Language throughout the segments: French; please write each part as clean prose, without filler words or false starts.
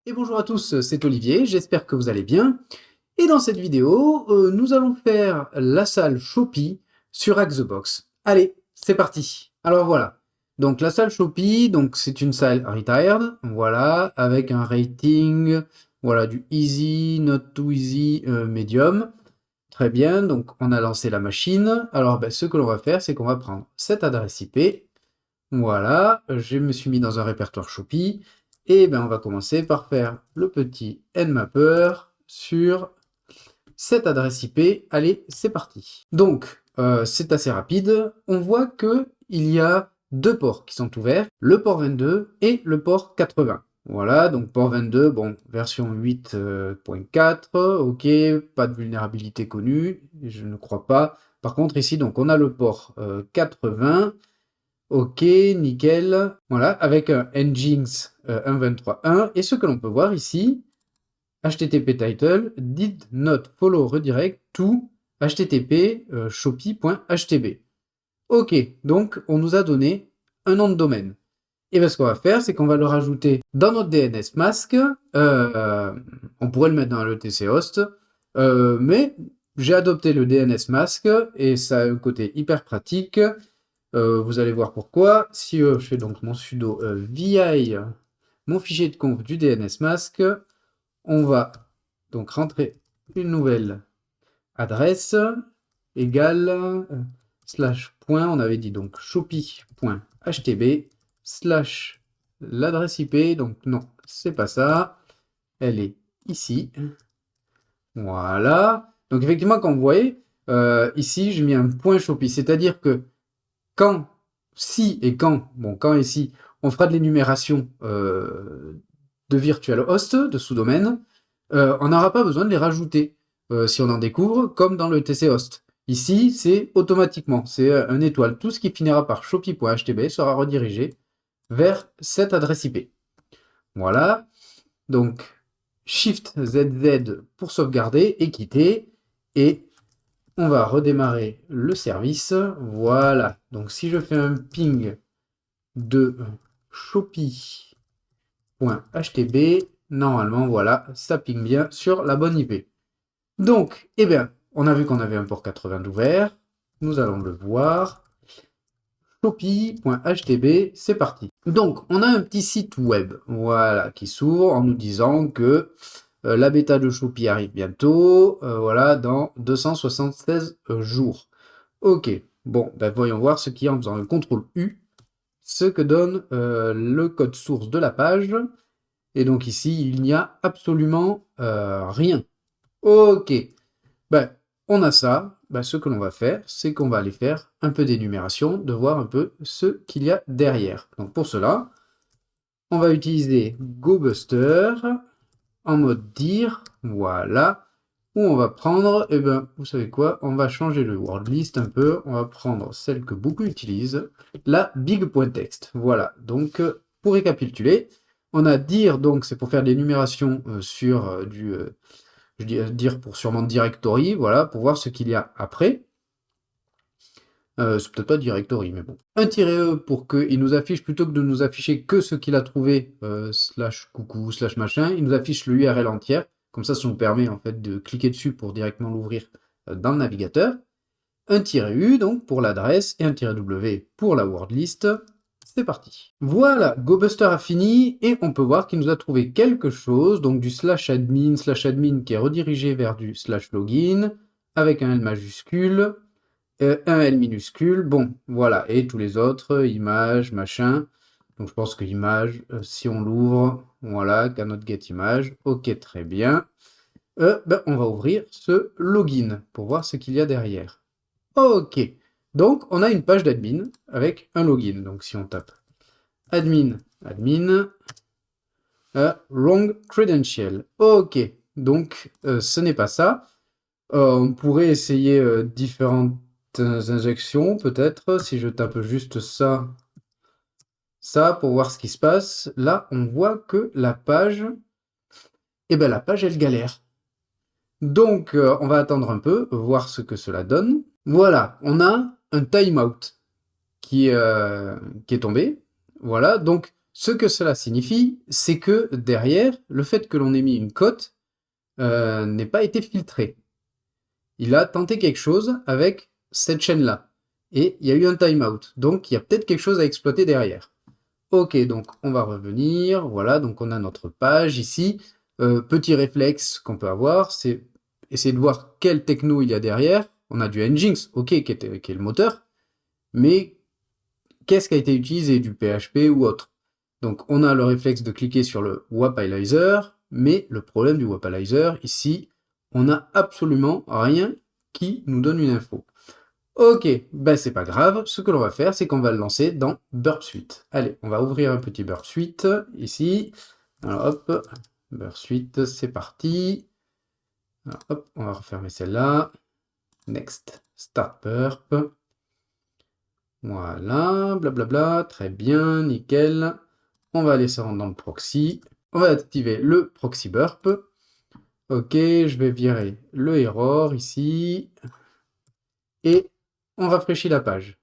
Et bonjour à tous, c'est Olivier, j'espère que vous allez bien. Et dans cette vidéo, nous allons faire la salle Shopee sur Axebox. Allez, c'est parti. Alors voilà, donc la salle Shopee, donc c'est une salle retired, voilà, avec un rating, voilà, du easy, not too easy, medium. Très bien, donc on a lancé la machine. Alors ben, ce que l'on va faire, c'est qu'on va prendre cette adresse IP. Voilà, je me suis mis dans un répertoire Shopee. Et ben, on va commencer par faire le petit nmapper sur cette adresse IP. Allez, c'est parti. Donc, c'est assez rapide. On voit que il y a deux ports qui sont ouverts, le port 22 et le port 80. Voilà, donc port 22, bon, version 8.4, ok, pas de vulnérabilité connue, je ne crois pas. Par contre, ici, donc, on a le port 80. Ok, nickel. Voilà, avec un Nginx 1.23.1. Et ce que l'on peut voir ici, HTTP title did not follow redirect to http shopee.htb. Ok, donc on nous a donné un nom de domaine. Et bien ce qu'on va faire, c'est qu'on va le rajouter dans notre DNS mask. On pourrait le mettre dans le TC host, mais j'ai adopté le DNS mask et ça a un côté hyper pratique. Vous allez voir pourquoi. Si je fais donc mon sudo vi, mon fichier de conf du DNS mask, on va donc rentrer une nouvelle adresse égale slash point, on avait dit donc shopee.htb slash l'adresse IP, donc non, c'est pas ça, elle est ici. Voilà. Donc effectivement, comme vous voyez, ici, j'ai mis un point Shopee, c'est-à-dire que quand, si et quand, bon, quand et si, on fera de l'énumération de virtual host, de sous-domaines, on n'aura pas besoin de les rajouter si on en découvre, comme dans le TC host. Ici, c'est automatiquement, c'est un étoile. Tout ce qui finira par shopee.htb sera redirigé vers cette adresse IP. Voilà. Donc, Shift ZZ pour sauvegarder et quitter. Et on va redémarrer le service. Voilà. Donc si je fais un ping de shopee.htb, normalement, voilà, ça ping bien sur la bonne IP. Donc, eh bien, on a vu qu'on avait un port 80 d'ouvert. Nous allons le voir. Shopee.htb, c'est parti. Donc, on a un petit site web, voilà, qui s'ouvre en nous disant que la bêta de Shopee arrive bientôt, voilà, dans 276 jours. Ok, bon, ben voyons voir ce qui est en faisant le CTRL U, ce que donne le code source de la page. Et donc ici, il n'y a absolument rien. Ok, ben, on a ça. Ben, ce que l'on va faire, c'est qu'on va aller faire un peu d'énumération, de voir un peu ce qu'il y a derrière. Donc pour cela, on va utiliser GoBuster en mode dir, voilà, où on va prendre, eh ben, vous savez quoi, on va changer le word list un peu, on va prendre celle que beaucoup utilisent, la big.text. Voilà, donc pour récapituler, on a dir, donc c'est pour faire des numérations sur je dis dire pour sûrement directory, voilà, pour voir ce qu'il y a après. C'est peut-être pas directory, mais bon. Un tiret E pour qu'il nous affiche, plutôt que de nous afficher que ce qu'il a trouvé, slash coucou, slash machin, il nous affiche le URL entière. Comme ça nous permet en fait de cliquer dessus pour directement l'ouvrir dans le navigateur. Un tiret U donc pour l'adresse et un tiret W pour la word list. C'est parti. Voilà, GoBuster a fini et on peut voir qu'il nous a trouvé quelque chose, donc du /admin qui est redirigé vers du /login avec un L majuscule. Un L minuscule, bon, voilà, et tous les autres, images, machin. Donc je pense que image, si on l'ouvre, voilà, cannot get image, ok, très bien. Ben, on va ouvrir ce login pour voir ce qu'il y a derrière. Ok, donc on a une page d'admin avec un login. Donc si on tape admin, wrong credential, ok, donc ce n'est pas ça. On pourrait essayer différentes injections, peut-être, si je tape juste ça, pour voir ce qui se passe. Là, on voit que la page, eh ben la page, elle galère. Donc, on va attendre un peu, voir ce que cela donne. Voilà, on a un timeout qui est tombé. Voilà, donc Ce que cela signifie, c'est que derrière, le fait que l'on ait mis une cote n'ait pas été filtré. Il a tenté quelque chose avec cette chaîne-là. Et il y a eu un timeout. Donc, il y a peut-être quelque chose à exploiter derrière. Ok, donc on va revenir. Voilà, donc on a notre page ici. Petit réflexe qu'on peut avoir, c'est essayer de voir quel techno il y a derrière. On a du Nginx, ok, qui est le moteur. Mais qu'est-ce qui a été utilisé, du PHP ou autre? Donc on a le réflexe de cliquer sur le Wapalizer, mais le problème du Wapalizer, ici, on n'a absolument rien qui nous donne une info. Ok, ben c'est pas grave, ce que l'on va faire, c'est qu'on va le lancer dans Burp Suite. Allez, on va ouvrir un petit Burp Suite, ici. Alors hop, Burp Suite, c'est parti. Alors, hop, on va refermer celle-là. Next, Start Burp. Voilà, blablabla, très bien, nickel. On va aller se rendre dans le proxy. On va activer le proxy burp. Ok, je vais virer le error ici. Et on rafraîchit la page.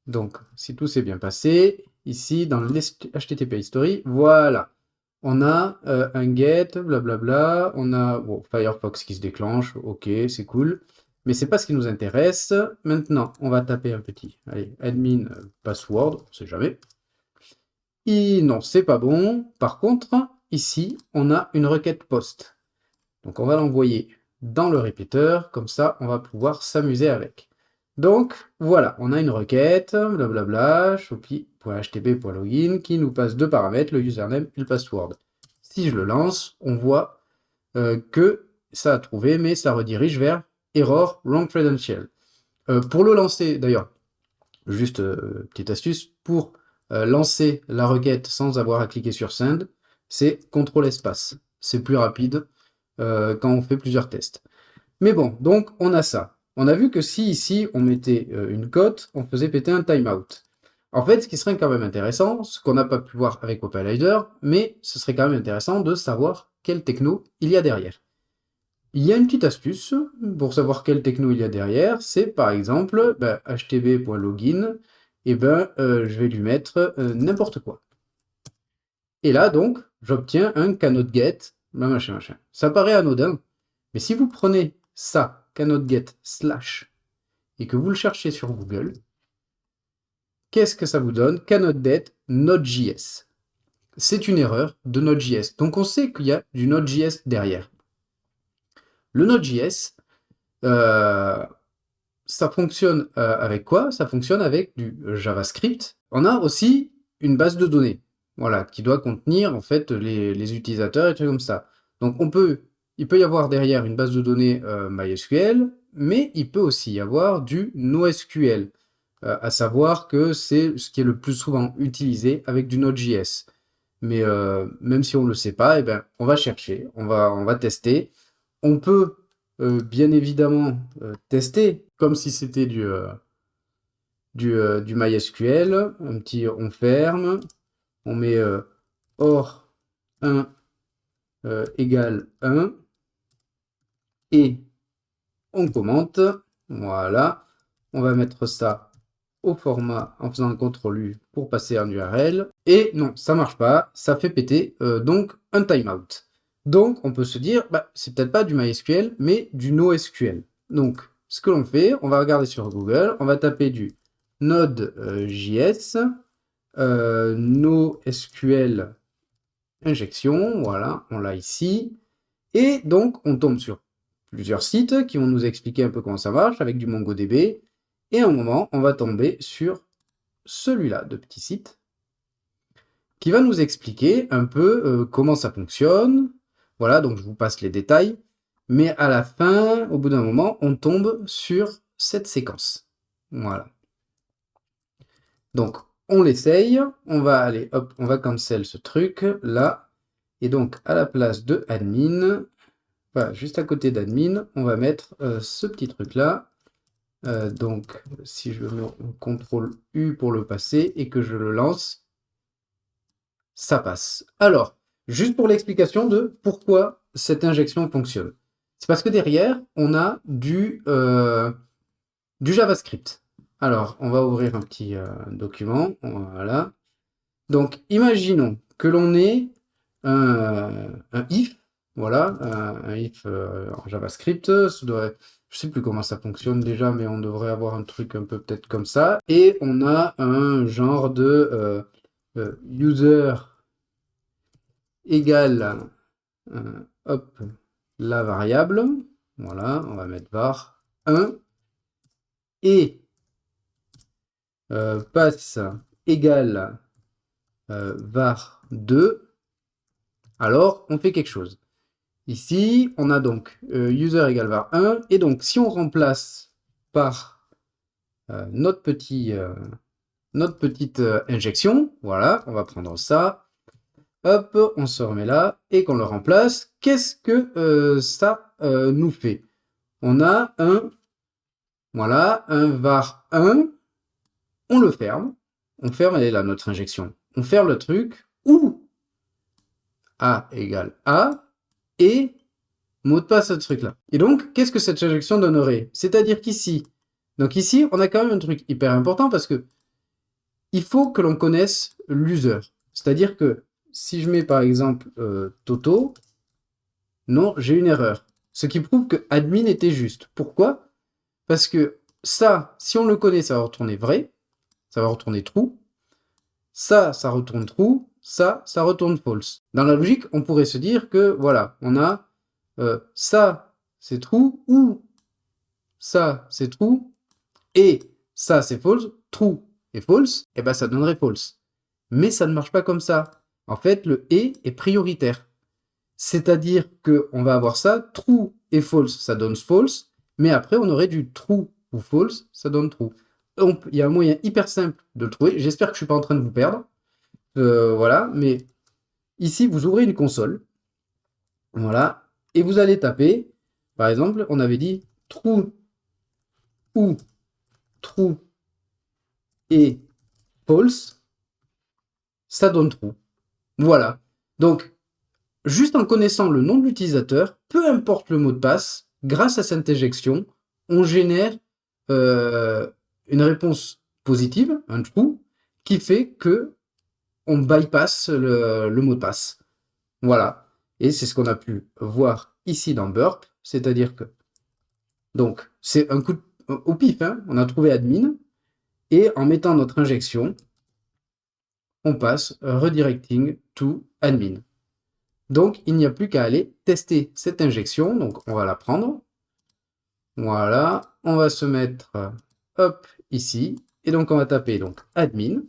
Donc, si tout s'est bien passé, ici, dans l'HTTP history, voilà. On a un get, blablabla. On a Firefox qui se déclenche. Ok, c'est cool. Mais c'est pas ce qui nous intéresse. Maintenant, on va taper un petit. Allez, admin password, on sait jamais. Et non, c'est pas bon. Par contre, ici, on a une requête post. Donc, on va l'envoyer dans le répéteur. Comme ça, on va pouvoir s'amuser avec. Donc, voilà, on a une requête, blablabla, shopee.htp.login, qui nous passe deux paramètres, le username et le password. Si je le lance, on voit que ça a trouvé, mais ça redirige vers error wrong credential. Pour le lancer, d'ailleurs, juste petite astuce, pour lancer la requête sans avoir à cliquer sur send, c'est CTRL espace. C'est plus rapide quand on fait plusieurs tests. Mais bon, donc on a ça. On a vu que si ici on mettait une cote, on faisait péter un timeout. En fait, ce qui serait quand même intéressant, ce qu'on n'a pas pu voir avec Wapalizer, mais ce serait quand même intéressant de savoir quel techno il y a derrière. Il y a une petite astuce pour savoir quel techno il y a derrière, c'est par exemple htb.login, et je vais lui mettre n'importe quoi. Et là donc, j'obtiens un cannot get, machin. Ça paraît anodin, mais si vous prenez ça, cannot get slash, et que vous le cherchez sur Google, qu'est-ce que ça vous donne? Cannot get Node.js. C'est une erreur de Node.js. Donc on sait qu'il y a du Node.js derrière. Le Node.js, ça fonctionne avec quoi? Ça fonctionne avec du JavaScript. On a aussi une base de données, voilà, qui doit contenir en fait les utilisateurs et trucs comme ça. Donc il peut y avoir derrière une base de données MySQL, mais il peut aussi y avoir du NoSQL, à savoir que c'est ce qui est le plus souvent utilisé avec du Node.js. Mais même si on ne le sait pas, on va chercher, on va tester. On peut bien évidemment tester comme si c'était du MySQL. Un petit on ferme, on met or 1 égale 1 et on commente. Voilà, on va mettre ça au format en faisant un CTRL U pour passer en URL. Et non, ça marche pas, ça fait péter donc un timeout. Donc on peut se dire, c'est peut-être pas du MySQL, mais du NoSQL. Donc ce que l'on fait, on va regarder sur Google, on va taper du Node.js, NoSQL injection, voilà, on l'a ici. Et donc on tombe sur plusieurs sites qui vont nous expliquer un peu comment ça marche avec du MongoDB. Et à un moment, on va tomber sur celui-là de petit site qui va nous expliquer un peu comment ça fonctionne. Voilà, donc je vous passe les détails. Mais à la fin, au bout d'un moment, on tombe sur cette séquence. Voilà. Donc, on l'essaye. On va aller, hop, on va cancel ce truc là. Et donc, à la place de admin, voilà, juste à côté d'admin, on va mettre ce petit truc là. Donc, si je mets CTRL U pour le passer et que je le lance, ça passe. Alors, juste pour l'explication de pourquoi cette injection fonctionne. C'est parce que derrière, on a du JavaScript. Alors, on va ouvrir un petit document. Voilà. Donc, imaginons que l'on ait un if, voilà, un if en JavaScript. Je sais plus comment ça fonctionne déjà, mais on devrait avoir un truc un peu peut-être comme ça. Et on a un genre de user égale, hop, la variable. Voilà, on va mettre var 1 et passe égale var 2. Alors, on fait quelque chose. Ici, on a donc user égale var 1, et donc si on remplace par notre petite injection, voilà, on va prendre ça, hop, on se remet là, et qu'on le remplace, qu'est-ce que ça nous fait? On a voilà, un var 1, on le ferme, elle est là notre injection, on ferme le truc, où A égale A, et mot de passe à ce truc-là. Et donc, qu'est-ce que cette injection donnerait? C'est-à-dire qu'ici, donc ici, on a quand même un truc hyper important parce que il faut que l'on connaisse l'user. C'est-à-dire que si je mets par exemple Toto, non, j'ai une erreur. Ce qui prouve que admin était juste. Pourquoi? Parce que ça, si on le connaît, ça va retourner vrai, ça va retourner true. Ça retourne true, ça retourne false. Dans la logique, on pourrait se dire que, voilà, on a ça, c'est true, ou ça, c'est true, et ça, c'est false, true et false, et ben ça donnerait false. Mais ça ne marche pas comme ça. En fait, le et est prioritaire. C'est-à-dire qu'on va avoir ça, true et false, ça donne false, mais après, on aurait du true ou false, ça donne true. Il y a un moyen hyper simple de le trouver. J'espère que je ne suis pas en train de vous perdre. Voilà, mais ici, vous ouvrez une console. Voilà, et vous allez taper, par exemple, on avait dit true ou true et false, ça donne true. Voilà. Donc, juste en connaissant le nom de l'utilisateur, peu importe le mot de passe, grâce à cette injection, on génère une réponse positive, un true, qui fait que on bypass le mot de passe. Voilà. Et c'est ce qu'on a pu voir ici dans Burp, c'est-à-dire que, donc, c'est un coup au pif, hein, on a trouvé admin, et en mettant notre injection, on passe redirecting to admin. Donc, il n'y a plus qu'à aller tester cette injection. Donc, on va la prendre. Voilà, on va se mettre, hop, ici. Et donc, on va taper donc admin,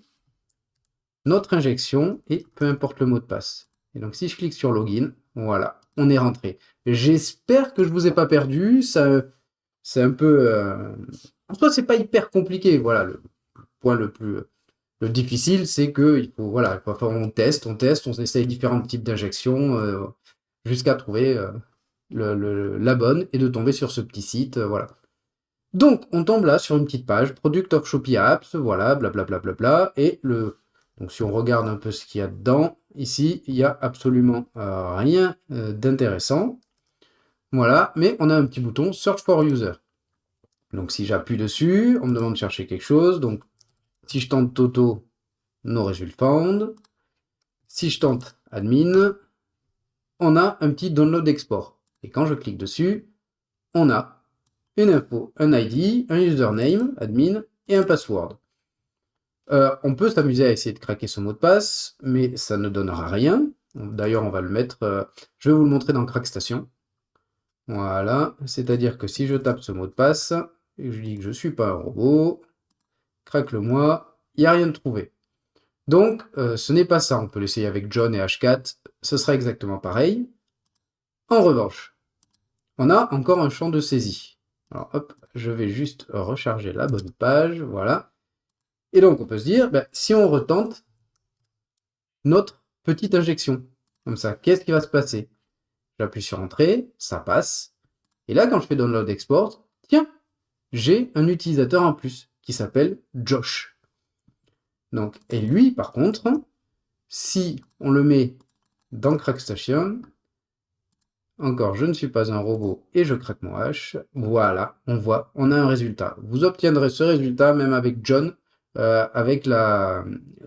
notre injection, et peu importe le mot de passe. Et donc, si je clique sur login, voilà, on est rentré. J'espère que je vous ai pas perdu. Ça, c'est un peu... En soi, c'est pas hyper compliqué. Voilà, le point le plus... Le difficile, c'est que il faut, voilà, on teste, on essaye différents types d'injections jusqu'à trouver la bonne et de tomber sur ce petit site, voilà. Donc, on tombe là sur une petite page, Product of Shopee Apps, voilà, blablabla, et donc si on regarde un peu ce qu'il y a dedans, ici, il n'y a absolument rien d'intéressant, voilà, mais on a un petit bouton Search for User. Donc, si j'appuie dessus, on me demande de chercher quelque chose, donc si je tente Toto, no result found. Si je tente admin, on a un petit download export. Et quand je clique dessus, on a une info, un ID, un username, admin, et un password. On peut s'amuser à essayer de craquer ce mot de passe, mais ça ne donnera rien. D'ailleurs, on va le mettre, je vais vous le montrer dans CrackStation. Voilà, c'est-à-dire que si je tape ce mot de passe, et je dis que je ne suis pas un robot, craque-le-moi, il n'y a rien de trouvé. Donc, ce n'est pas ça. On peut l'essayer avec John et H4. Ce sera exactement pareil. En revanche, on a encore un champ de saisie. Alors, hop, je vais juste recharger la bonne page. Voilà. Et donc, on peut se dire, ben, si on retente notre petite injection, comme ça, qu'est-ce qui va se passer? J'appuie sur Entrée, ça passe. Et là, quand je fais Download Export, tiens, j'ai un utilisateur en plus qui s'appelle Josh. Donc, et lui, par contre, si on le met dans CrackStation, encore, je ne suis pas un robot et je craque mon H. Voilà, on voit, on a un résultat. Vous obtiendrez ce résultat même avec John, avec la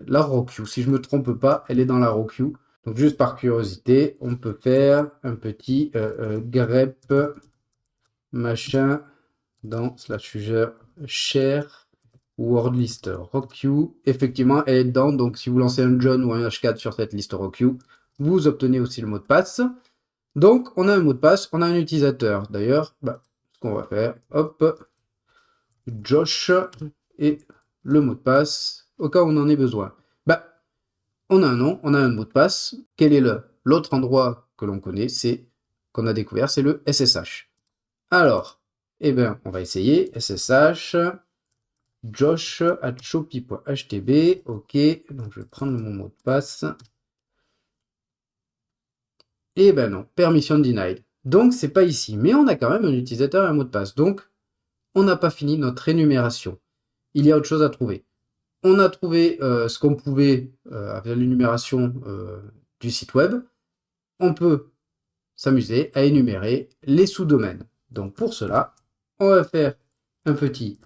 raw queue. Si je me trompe pas, elle est dans la raw queue. Donc juste par curiosité, on peut faire un petit grep machin dans slash user share word list raw queue. Effectivement, elle est dedans. Donc si vous lancez un John ou un H4 sur cette liste raw queue, vous obtenez aussi le mot de passe. Donc on a un mot de passe, on a un utilisateur. D'ailleurs, ce qu'on va faire, hop, Josh et le mot de passe au cas où on en ait besoin. On a un nom, on a un mot de passe. Quel est l'autre endroit que l'on connaît, c'est qu'on a découvert, c'est le SSH. Alors, on va essayer SSH josh@shopee.htb. Ok, donc je vais prendre mon mot de passe. Et non, permission denied. Donc c'est pas ici, mais on a quand même un utilisateur et un mot de passe. Donc on n'a pas fini notre énumération. Il y a autre chose à trouver. On a trouvé ce qu'on pouvait avec l'énumération du site web. On peut s'amuser à énumérer les sous-domaines. Donc pour cela, on va faire un petit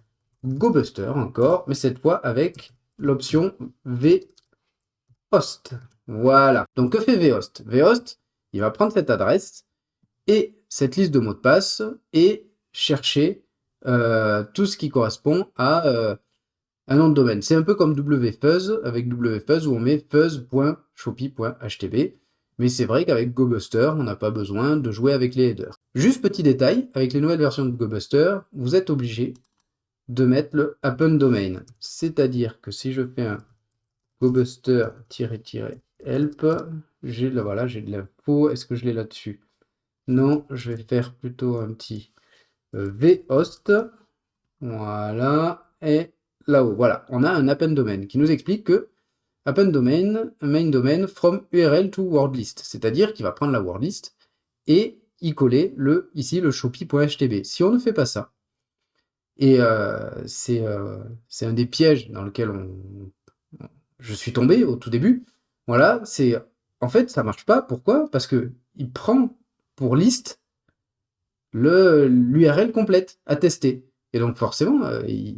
GoBuster encore, mais cette fois avec l'option vhost. Voilà. Donc que fait vhost? Vhost, il va prendre cette adresse et cette liste de mots de passe et chercher tout ce qui correspond à un nom de domaine. C'est un peu comme wfuzz, avec wfuzz où on met fuzz.shopee.htb. Mais c'est vrai qu'avec GoBuster, on n'a pas besoin de jouer avec les headers. Juste petit détail, avec les nouvelles versions de GoBuster, vous êtes obligé de mettre le append domain. C'est-à-dire que si je fais un GoBuster-help, j'ai de l'info. Est-ce que je l'ai là-dessus? Non, je vais faire plutôt un petit vhost. Voilà. Et là-haut, voilà, on a un append domain qui nous explique que append domain, main domain from URL to word list, c'est-à-dire qu'il va prendre la word list et y coller ici le shopee.htb. Si on ne fait pas ça, et c'est un des pièges dans lequel je suis tombé au tout début, voilà, en fait ça marche pas. Pourquoi? Parce que il prend pour liste l'URL complète à tester. Et donc forcément,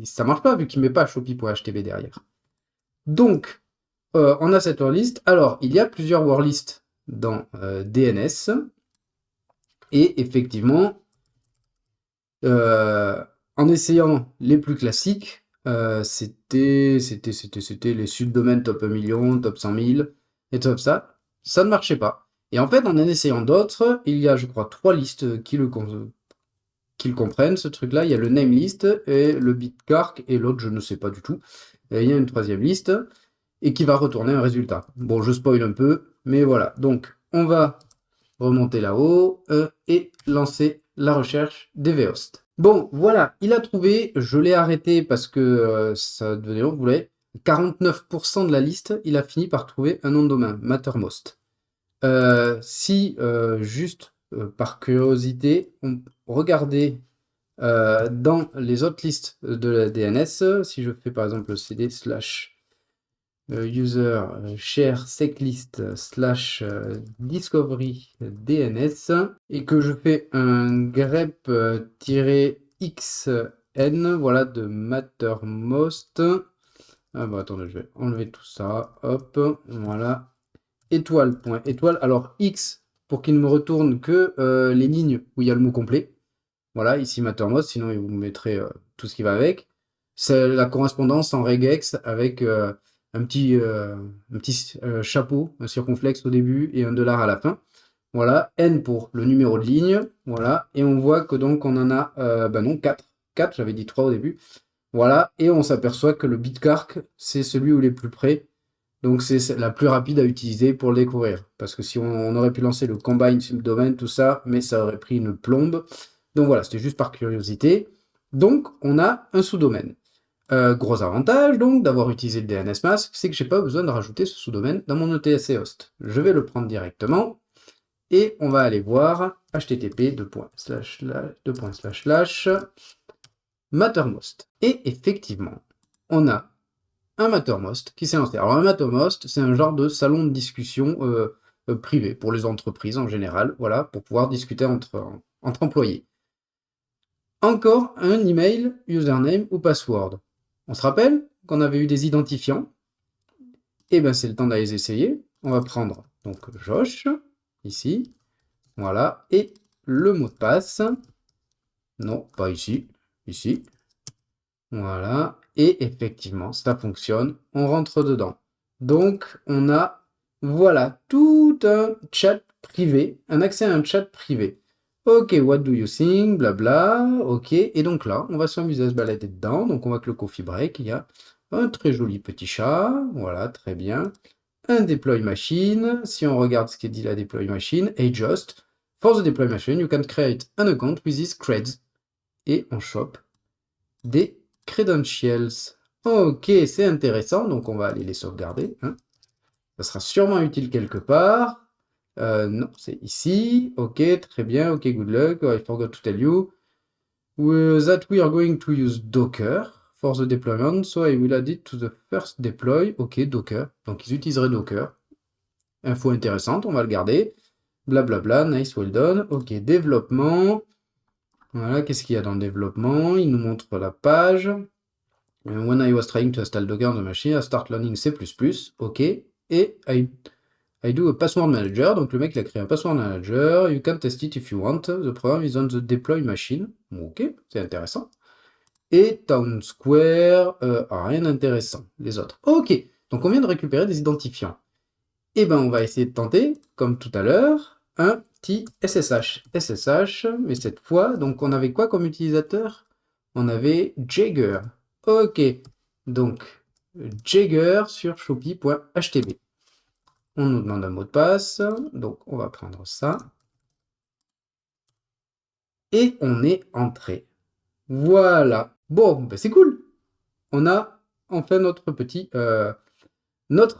ça marche pas vu qu'il ne met pas shopee.htb derrière. Donc, on a cette wordlist. Alors, il y a plusieurs wordlists dans DNS. Et effectivement, en essayant les plus classiques, c'était les subdomaines top 1 million, top 100 000, et tout ça. Ça ne marchait pas. Et en fait, en essayant d'autres, il y a, je crois, 3 listes qui le comprennent, ce truc-là. Il y a le name list et le bitcarc et l'autre, je ne sais pas du tout. Et il y a une troisième liste et qui va retourner un résultat. Bon, je spoil un peu, mais voilà. Donc, on va remonter là-haut et lancer la recherche des vhost. Bon, voilà, il a trouvé. Je l'ai arrêté parce que ça devenait long, vous voulez. 49% de la liste, il a fini par trouver un nom de domaine, Mattermost. Si, juste par curiosité, on regardait dans les autres listes de la DNS, si je fais par exemple cd slash user share setlist slash discovery DNS et que je fais un grep-xn, voilà, de Mattermost. Ah bah attendez, je vais enlever tout ça, hop, voilà. Étoile, point, étoile. Alors X pour qu'il ne me retourne que les lignes où il y a le mot complet. Voilà, ici Mattermost, sinon il vous mettrez tout ce qui va avec. C'est la correspondance en regex avec un petit chapeau, un circonflexe au début et un dollar à la fin. Voilà, N pour le numéro de ligne. Voilà, et on voit que donc on en a, non, 4. 4, j'avais dit 3 au début. Voilà, et on s'aperçoit que le bitcarc, c'est celui où il est plus près. Donc c'est la plus rapide à utiliser pour le découvrir. Parce que si on aurait pu lancer le combine subdomain, tout ça, mais ça aurait pris une plombe. Donc voilà, c'était juste par curiosité. Donc on a un sous-domaine. Gros avantage donc d'avoir utilisé le DNS mask, c'est que j'ai pas besoin de rajouter ce sous-domaine dans mon ETSC host. Je vais le prendre directement et on va aller voir http Mattermost. Et effectivement, on a un Mattermost qui s'est lancé. Alors un Mattermost, c'est un genre de salon de discussion privé pour les entreprises en général, voilà, pour pouvoir discuter entre employés. Encore un email, username ou password. On se rappelle? qu'on avait eu des identifiants. Et bien, c'est le temps d'aller les essayer. On va prendre donc Josh, ici. Voilà. Et le mot de passe. Non, pas ici. Ici. Voilà. Et effectivement, ça fonctionne. On rentre dedans. Donc, on a, voilà, tout un chat privé, un accès à un chat privé. Ok, what do you think? Blabla. Ok. Et donc là, on va s'amuser à se balader dedans. Donc, on voit que le coffee break, il y a un très joli petit chat. Voilà, très bien. Un deploy machine. Si on regarde ce qui dit la deploy machine, hey just, for the deploy machine, you can create an account with these creds. Et on chope des credentials. Ok, c'est intéressant, donc on va aller les sauvegarder. Hein. Ça sera sûrement utile quelque part. Non, c'est ici. Ok, très bien. Ok, good luck. Oh, I forgot to tell you that we are going to use Docker for the deployment. So I will add it to the first deploy. Ok, Docker. Donc ils utiliseraient Docker. Info intéressante, on va le garder. Blablabla, nice, well done. Ok, développement. Voilà, qu'est-ce qu'il y a dans le développement? Il nous montre la page. When I was trying to install Docker on the machine, I start learning C++. Ok. Et I do a password manager. Donc le mec il a créé un password manager. You can test it if you want. The program is on the deploy machine. Ok, c'est intéressant. Et Town Square, rien d'intéressant. Les autres. Ok, donc on vient de récupérer des identifiants. Et ben on va essayer de tenter, comme tout à l'heure, un petit SSH. SSH, mais cette fois, donc on avait quoi comme utilisateur? On avait Jagger. Ok, donc Jagger sur shopee.htb. On nous demande un mot de passe, donc on va prendre ça. Et on est entré. Voilà. Bon, ben c'est cool. On a enfin notre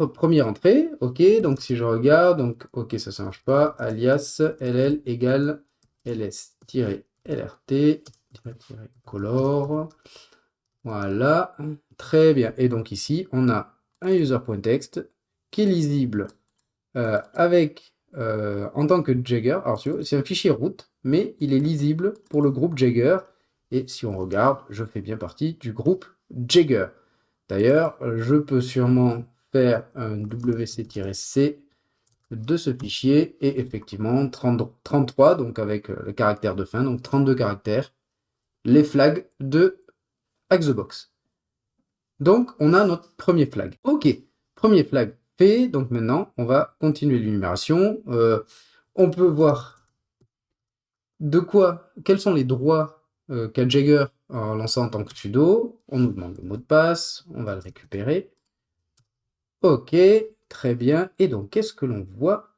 première entrée. Ok, donc si je regarde, donc ok, ça ne marche pas. Alias ll égale ls-lrt-color. Voilà, très bien. Et donc ici, on a un user.text qui est lisible en tant que Jagger. Alors c'est un fichier root, mais il est lisible pour le groupe Jagger. Et si on regarde, je fais bien partie du groupe Jagger. D'ailleurs, je peux sûrement faire un wc-c de ce fichier et effectivement 33, donc avec le caractère de fin, donc 32 caractères, les flags de Hack-the-Box. Donc, on a notre premier flag. Ok, premier flag fait. Donc maintenant, on va continuer l'énumération. On peut voir quels sont les droits qu'a Jagger en lançant en tant que sudo. On nous demande le mot de passe, on va le récupérer. Ok, très bien. Et donc, qu'est-ce que l'on voit?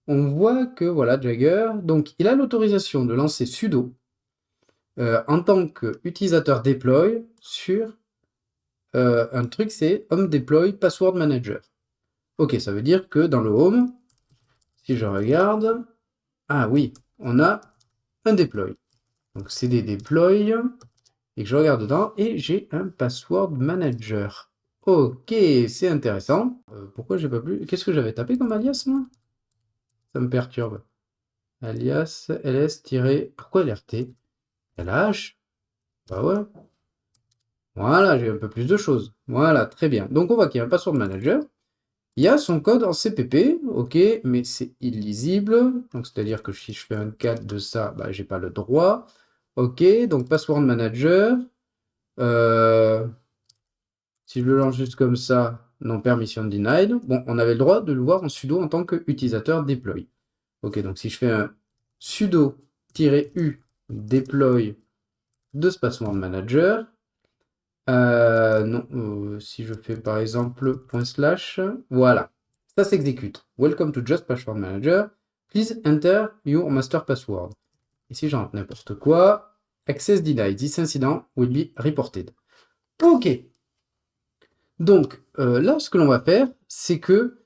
On voit que, voilà, Jagger, donc il a l'autorisation de lancer sudo en tant qu'utilisateur deploy sur un truc, c'est home deploy password manager. Ok, ça veut dire que dans le home, si je regarde, ah oui, on a un deploy. Donc c'est des deploys, et que je regarde dedans, et j'ai un password manager. Ok, c'est intéressant. Pourquoi j'ai pas plus... Qu'est-ce que j'avais tapé comme alias, moi? Ça me perturbe. Alias, ls- Pourquoi LRT? LH? Bah ouais. Voilà, j'ai un peu plus de choses. Voilà, très bien. Donc on voit qu'il y a un password manager. Il y a son code en CPP, ok, mais c'est illisible. Donc c'est-à-dire que si je fais un cat de ça, bah, j'ai pas le droit. Ok, donc password manager. Si je le lance juste comme ça, non permission denied. Bon, on avait le droit de le voir en sudo en tant qu'utilisateur deploy. Ok, donc si je fais un sudo-u deploy de ce password manager, non, si je fais par exemple /, voilà, ça s'exécute. Welcome to Just Password Manager. Please enter your master password. Et si j'entre n'importe quoi, access denied. This incident will be reported. Ok. Donc là, ce que l'on va faire, c'est que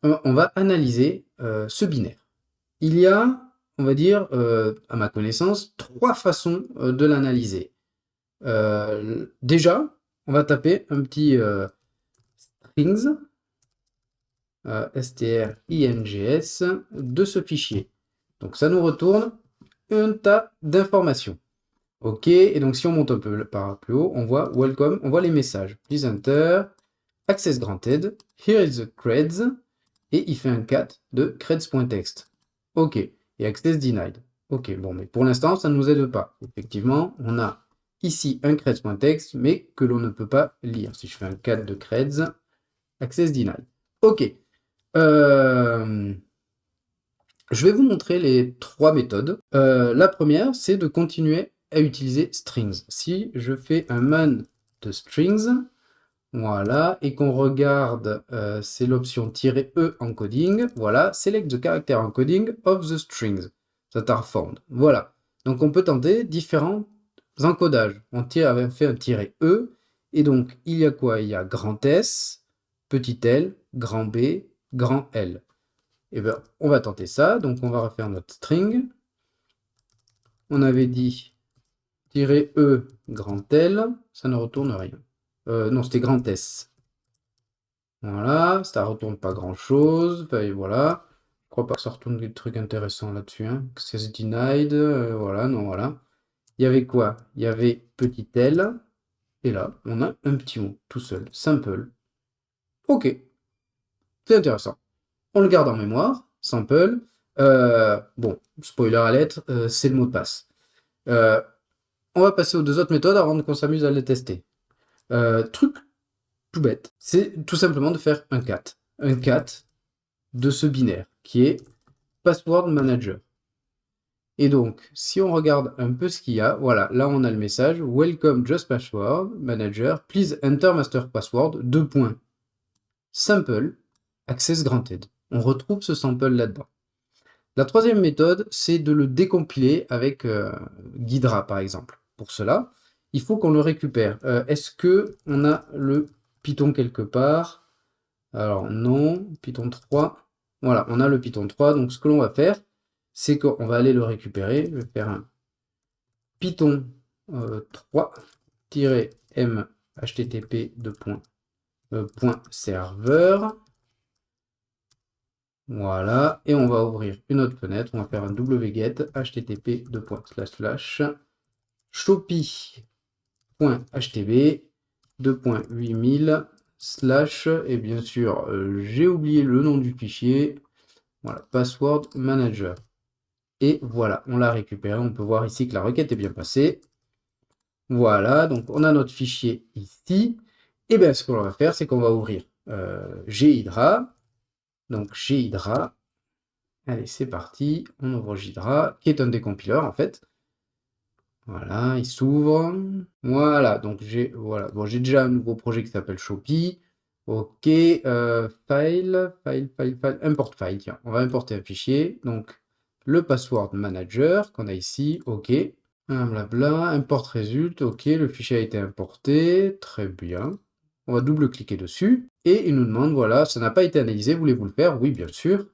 on va analyser ce binaire. Il y a, on va dire, à ma connaissance, 3 façons de l'analyser. Déjà, on va taper un petit strings, strings de ce fichier. Donc ça nous retourne un tas d'informations. OK, et donc si on monte un peu par plus haut, on voit welcome, on voit les messages. Please enter, access granted, here is the creds, et il fait un cat de creds.text. OK, et access denied. OK, bon, mais pour l'instant, ça ne nous aide pas. Effectivement, on a ici un creds.text, mais que l'on ne peut pas lire. Si je fais un cat de creds, access denied. OK. Je vais vous montrer les trois méthodes. La première, c'est de continuer à utiliser strings. Si je fais un man de strings, voilà, et qu'on regarde, c'est l'option "-e" encoding, voilà, select the character encoding of the strings that are found. Voilà, donc on peut tenter différents encodages. On avait fait un "-e", et donc il y a quoi? Il y a grand S, petit l, grand B, grand L. Et bien, on va tenter ça. Donc, on va refaire notre string. On avait dit "-e grand L", ça ne retourne rien. Non, c'était grand S. Voilà, ça retourne pas grand-chose. Enfin, voilà. Je crois pas que ça retourne des trucs intéressants là-dessus. Hein. Access denied, voilà, non, voilà. Il y avait quoi? Il y avait petit l. Et là, on a un petit mot, tout seul. Simple. Ok, c'est intéressant. On le garde en mémoire. Sample. Bon, spoiler alert, c'est le mot de passe. On va passer aux deux autres méthodes avant qu'on s'amuse à les tester. Truc tout bête, c'est tout simplement de faire un cat. Un cat de ce binaire qui est password manager. Et donc, si on regarde un peu ce qu'il y a, voilà, là on a le message "Welcome just password manager, please enter master password, : sample, access granted". On retrouve ce sample là-dedans. La troisième méthode, c'est de le décompiler avec Ghidra, par exemple. Pour cela, il faut qu'on le récupère. Est-ce que on a le Python quelque part? Alors non, Python 3. Voilà, on a le Python 3. Donc ce que l'on va faire, c'est qu'on va aller le récupérer. Je vais faire un Python 3-m http .serveur. Voilà, et on va ouvrir une autre fenêtre, on va faire un wget http shopee.htb 2.8000 et bien sûr j'ai oublié le nom du fichier, voilà, password manager. Et voilà, on l'a récupéré, on peut voir ici que la requête est bien passée. Voilà, donc on a notre fichier ici. Et bien ce qu'on va faire, c'est qu'on va ouvrir Ghidra. Donc Ghidra, allez c'est parti, on ouvre Ghidra, qui est un décompileur en fait. Voilà, il s'ouvre. Voilà, donc j'ai déjà un nouveau projet qui s'appelle Shopee. Ok, file, import file, tiens, on va importer un fichier. Donc le password manager qu'on a ici, ok. Blabla, import result, ok, le fichier a été importé, très bien. On va double-cliquer dessus, et il nous demande, voilà, ça n'a pas été analysé, voulez-vous le faire? Oui, bien sûr.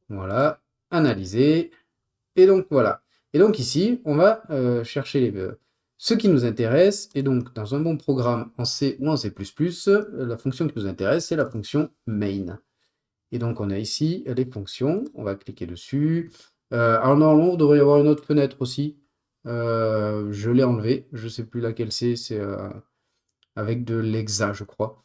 Voilà, analyser, et donc voilà. Et donc ici, on va chercher ce qui nous intéresse, et donc dans un bon programme en C ou en C++, la fonction qui nous intéresse, c'est la fonction main. Et donc on a ici les fonctions, on va cliquer dessus. Alors normalement, il devrait y avoir une autre fenêtre aussi. Je l'ai enlevé, je ne sais plus laquelle c'est avec de l'exa, je crois.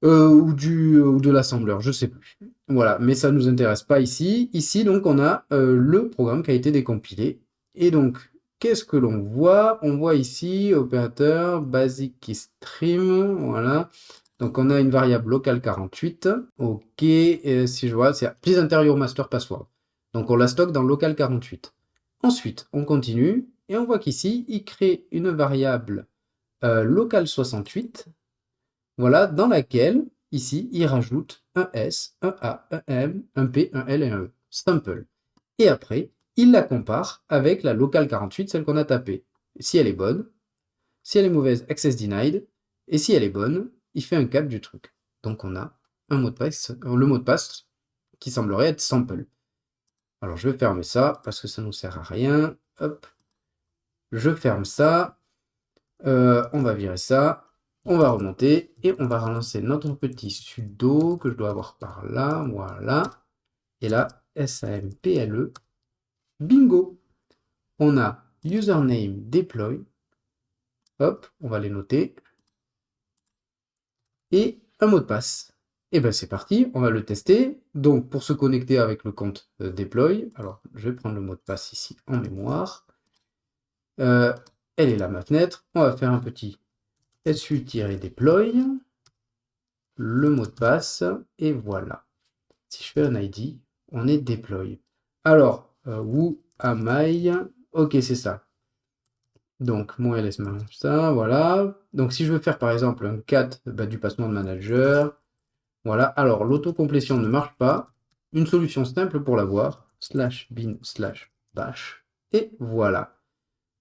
Ou de l'assembleur, je sais plus. Voilà, mais ça ne nous intéresse pas ici. Ici, donc, on a le programme qui a été décompilé. Et donc, qu'est-ce que l'on voit? On voit ici, opérateur, basic stream, voilà. Donc, on a une variable locale 48. OK, et si je vois, c'est please enter your master password. Donc, on la stocke dans local 48. Ensuite, on continue, et on voit qu'ici, il crée une variable local 68, voilà, dans laquelle, ici, il rajoute un S, un A, un M, un P, un L et un E. Sample. Et après, il la compare avec la locale 48, celle qu'on a tapée. Si elle est bonne, si elle est mauvaise, access denied. Et si elle est bonne, il fait un cap du truc. Donc on a un mot de passe, le mot de passe qui semblerait être sample. Alors je vais fermer ça parce que ça ne nous sert à rien. Hop. Je ferme ça. On va virer ça. On va remonter et on va relancer notre petit sudo que je dois avoir par là, voilà. Et là, SAMPLE, bingo! On a username deploy, hop, on va les noter, et un mot de passe. Et ben c'est parti, on va le tester. Donc pour se connecter avec le compte deploy, alors je vais prendre le mot de passe ici en mémoire. Elle est là ma fenêtre, on va faire un petit su-deploy, le mot de passe, et voilà. Si je fais un ID, on est deploy. Alors, who am I? Ok, c'est ça. Donc, mon ls ça, voilà. Donc, si je veux faire par exemple un cat du password manager, voilà. Alors, l'autocomplétion ne marche pas. Une solution simple pour l'avoir, /bin/bash, et voilà.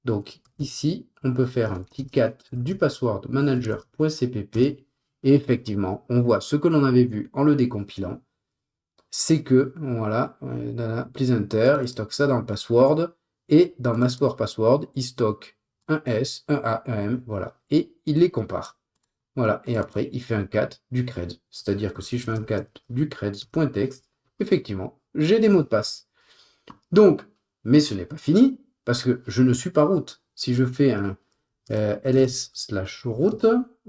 Donc, ici, on peut faire un petit cat du password manager.cpp, et effectivement, on voit ce que l'on avait vu en le décompilant. C'est que, voilà, please enter, il stocke ça dans le password, et dans master password, il stocke un S, un A, un M, voilà, et il les compare. Voilà, et après, il fait un cat du creds, c'est-à-dire que si je fais un cat du creds.text, effectivement, j'ai des mots de passe. Donc, mais ce n'est pas fini, parce que je ne suis pas root. Si je fais un ls/root,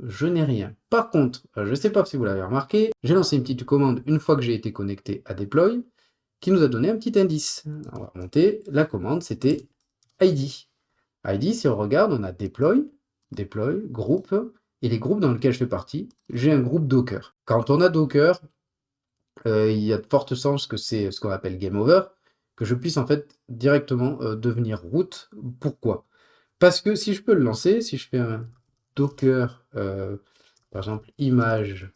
je n'ai rien. Par contre, je ne sais pas si vous l'avez remarqué, j'ai lancé une petite commande une fois que j'ai été connecté à deploy, qui nous a donné un petit indice. On va remonter, la commande c'était id. id, si on regarde, on a deploy, groupe, et les groupes dans lesquels je fais partie, j'ai un groupe Docker. Quand on a Docker, il y a de fortes chances que c'est ce qu'on appelle game over, que je puisse en fait directement devenir root. Pourquoi? Parce que si je peux le lancer, si je fais un docker, par exemple, image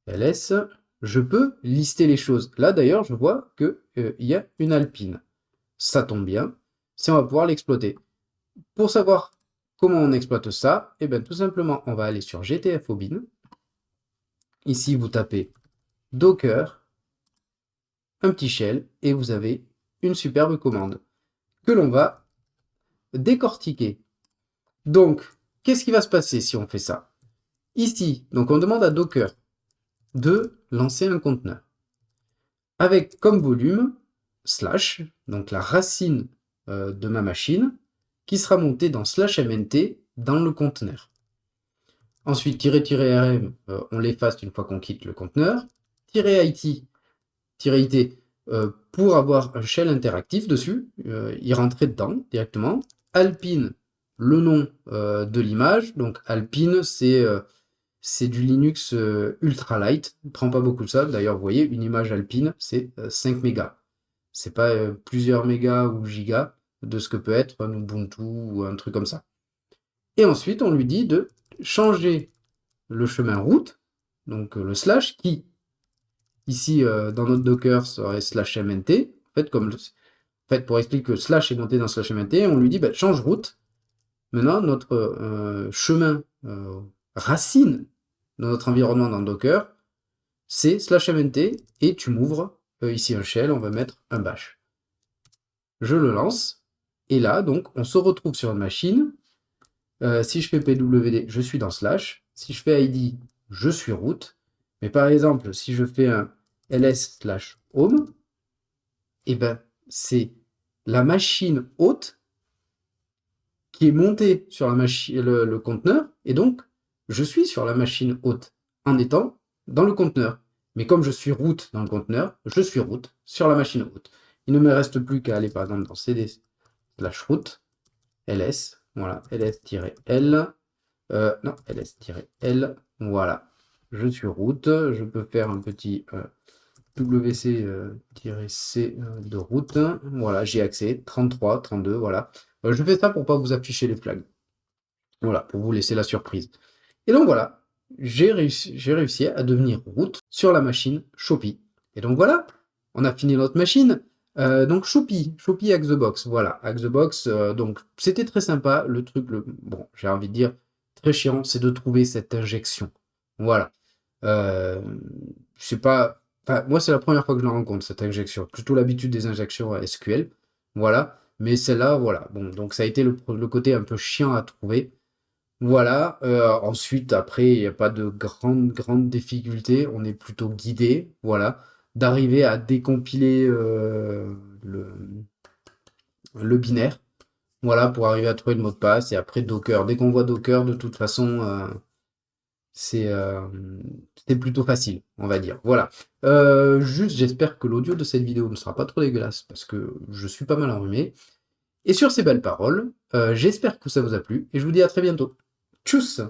ls, je peux lister les choses. Là d'ailleurs, je vois qu'il y a une alpine. Ça tombe bien, si on va pouvoir l'exploiter. Pour savoir comment on exploite ça, et bien tout simplement, on va aller sur gtfobin. Ici, vous tapez docker, un petit shell, et vous avez une superbe commande que l'on va décortiquer. Donc, qu'est-ce qui va se passer si on fait ça? Ici, donc on demande à Docker de lancer un conteneur avec comme volume slash, donc la racine de ma machine, qui sera montée dans /mnt dans le conteneur. Ensuite, -rm, on l'efface une fois qu'on quitte le conteneur. -it, pour avoir un shell interactif dessus, y rentrer dedans directement. Alpine, le nom de l'image. Donc Alpine, c'est du Linux ultra light. Il ne prend pas beaucoup de ça. D'ailleurs, vous voyez, une image Alpine, c'est 5 mégas. C'est pas plusieurs mégas ou gigas de ce que peut être un Ubuntu ou un truc comme ça. Et ensuite, on lui dit de changer le chemin route, donc le slash, qui, ici, dans notre Docker, serait /mnt. En fait, pour expliquer que slash est monté dans /mnt, on lui dit, change route. Maintenant, notre chemin racine dans notre environnement dans Docker, c'est /mnt, et tu m'ouvres ici un shell, on va mettre un bash. Je le lance, et là, donc, on se retrouve sur une machine. Si je fais pwd, je suis dans slash. Si je fais id, je suis root. Mais par exemple, si je fais un ls/home, et ben c'est la machine hôte qui est montée sur la machine, le conteneur, et donc je suis sur la machine hôte en étant dans le conteneur. Mais comme je suis root dans le conteneur, je suis root sur la machine hôte. Il ne me reste plus qu'à aller par exemple dans cd/root, ls, voilà, ls-l, non, ls-l, voilà. Je suis root, je peux faire un petit wc-c de root, voilà, j'ai accès, 33, 32, voilà. Je fais ça pour pas vous afficher les flags. Voilà, pour vous laisser la surprise. Et donc voilà, j'ai réussi à devenir root sur la machine Shopee. Et donc voilà, on a fini notre machine. Donc Shopee Hack the Box, voilà, Hack the Box, donc c'était très sympa, le truc, bon, j'ai envie de dire, très chiant, c'est de trouver cette injection. Voilà. Je sais pas, enfin, moi c'est la première fois que je la rencontre, cette injection. Plutôt l'habitude des injections SQL, voilà. Mais celle-là, voilà. Bon, donc ça a été le côté un peu chiant à trouver. Voilà. Ensuite, après, il n'y a pas de grande difficulté. On est plutôt guidé, voilà, d'arriver à décompiler le binaire. Voilà, pour arriver à trouver le mot de passe. Et après, Docker. Dès qu'on voit Docker, de toute façon, c'est c'est plutôt facile, on va dire. Voilà. Juste, j'espère que l'audio de cette vidéo ne sera pas trop dégueulasse, parce que je suis pas mal enrhumé. Et sur ces belles paroles, j'espère que ça vous a plu, et je vous dis à très bientôt. Tchuss!